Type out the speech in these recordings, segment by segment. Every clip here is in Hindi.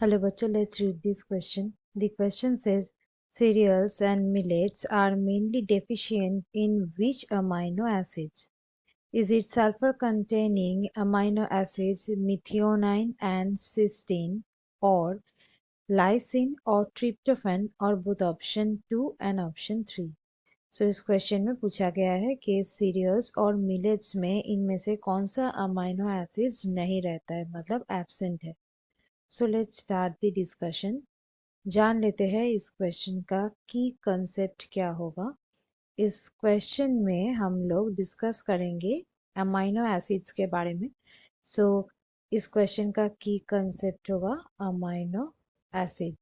Hello, bachcho, let's read this question. The question says cereals and millets are mainly deficient in which amino acids? Is it sulfur containing amino acids methionine and cysteine, or lysine or tryptophan, or both option 2 and option 3? सो इस क्वेश्चन में पूछा गया है कि सीरियल्स और मिलेट्स में इनमें से कौन सा अमाइनो एसिड्स नहीं रहता है, मतलब एब्सेंट है। So let's start the discussion. जान लेते हैं इस क्वेश्चन का की कंसेप्ट क्या होगा। इस क्वेश्चन में हम लोग डिस्कस करेंगे अमाइनो एसिड्स के बारे में। सो इस क्वेश्चन का की कंसेप्ट होगा अमाइनो एसिड।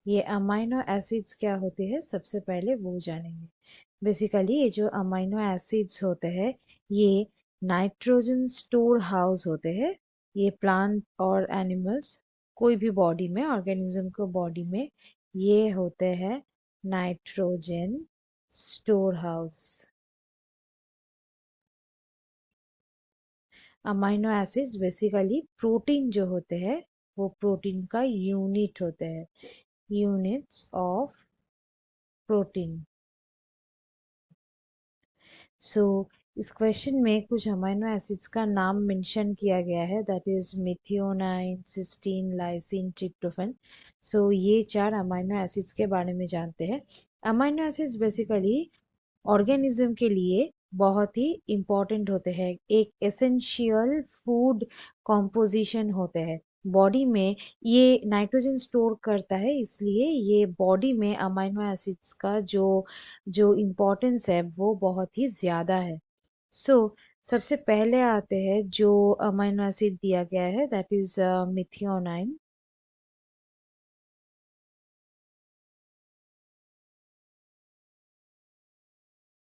ये अमाइनो एसिड्स क्या होते हैं सबसे पहले वो जानेंगे। बेसिकली ये जो अमाइनो एसिड्स होते हैं ये नाइट्रोजन स्टोर हाउस होते हैं। ये प्लांट और एनिमल्स कोई भी बॉडी में ऑर्गेनिज्म को बॉडी में ये होते हैं nitrogen store house. Amino acids basically protein जो होते हैं वो प्रोटीन का यूनिट होते हैं, यूनिट्स ऑफ प्रोटीन। सो इस क्वेश्चन में कुछ अमाइनो एसिड्स का नाम मेंशन किया गया है, that is methionine, cysteine, lysine, tryptophan. So ये चार अमाइनो एसिड्स के बारे में जानते हैं। अमाइनो एसिड्स बेसिकली ऑर्गेनिज्म के लिए बहुत ही इम्पोर्टेंट होते हैं, एक एसेंशियल फूड कॉम्पोजिशन होते हैं। बॉडी में ये नाइट्रोजन स्टोर करता है, इसलिए ये बॉडी में अमाइनो एसिड्स का जो जो इम्पोर्टेंस है वो बहुत ही ज़्यादा है। सो सबसे पहले आते हैं जो अमाइनो एसिड दिया गया है, दैट इज मिथियोनाइन।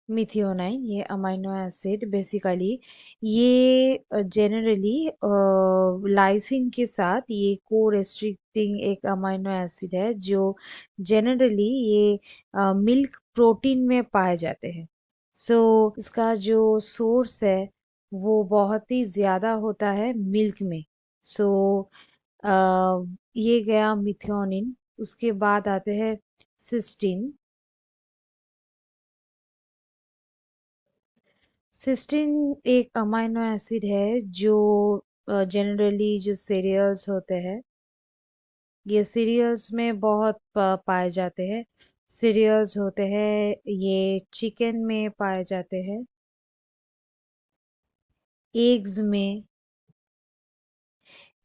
मिथियोनाइन ये अमाइनो एसिड बेसिकली ये जनरली लाइसिन के साथ ये को रेस्ट्रिक्टिंग एक अमाइनो एसिड है जो जनरली ये मिल्क प्रोटीन में पाए जाते हैं। सो इसका जो सोर्स है वो बहुत ही ज़्यादा होता है मिल्क में। सो ये गया मिथियोनिन। उसके बाद आते हैं सिस्टीन। सिस्टीन एक अमाइनो एसिड है जो जनरली जो सीरियल्स होते हैं ये सीरियल्स में बहुत पाए जाते हैं। सीरियल्स होते हैं ये चिकन में पाए जाते हैं, एग्स में,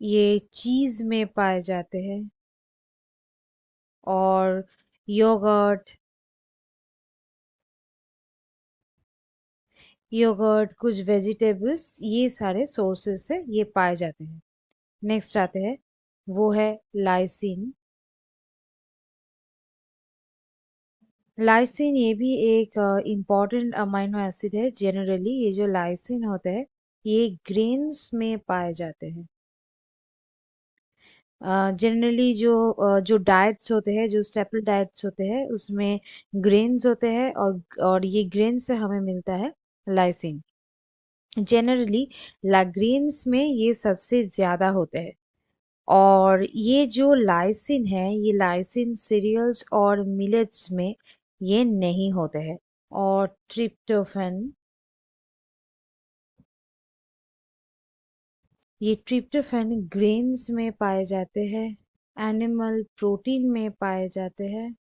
ये चीज में पाए जाते हैं, और योगर्ट, योगर्ट कुछ वेजिटेबल्स, ये सारे सोर्सेस से ये पाए जाते हैं। नेक्स्ट आते हैं वो है लाइसिन। लाइसिन ये भी एक इम्पॉर्टेंट अमाइनो एसिड है। जनरली ये जो लाइसिन होते हैं ये ग्रेन्स में पाए जाते हैं। जनरली जो डाइट्स होते हैं, जो स्टेपल डाइट्स होते हैं उसमें ग्रेन्स होते हैं, और ये ग्रेन से हमें मिलता है लाइसिन। जनरली ग्रेन्स में ये सबसे ज्यादा होते हैं, और ये जो लाइसिन है ये लाइसिन सीरियल्स और मिलेट्स में ये नहीं होते हैं। और ट्रिप्टोफैन, ये ट्रिप्टोफैन ग्रेन्स में पाए जाते हैं, एनिमल प्रोटीन में पाए जाते हैं,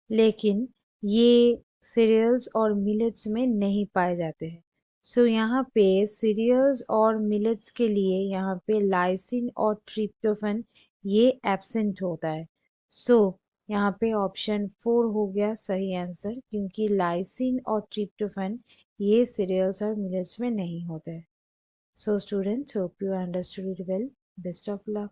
लेकिन ये सीरियल्स और मिलेट्स में नहीं पाए जाते हैं। सो यहाँ पे सीरियल्स और मिलेट्स के लिए यहाँ पे लाइसिन और ट्रिप्टोफैन ये एब्सेंट होता है। सो यहाँ पे ऑप्शन 4 हो गया सही आंसर, क्योंकि लाइसिन और ट्रिप्टोफैन ये सीरियल्स और मिलेट्स में नहीं होते हैं। So students, hope you understood it well. Best of luck.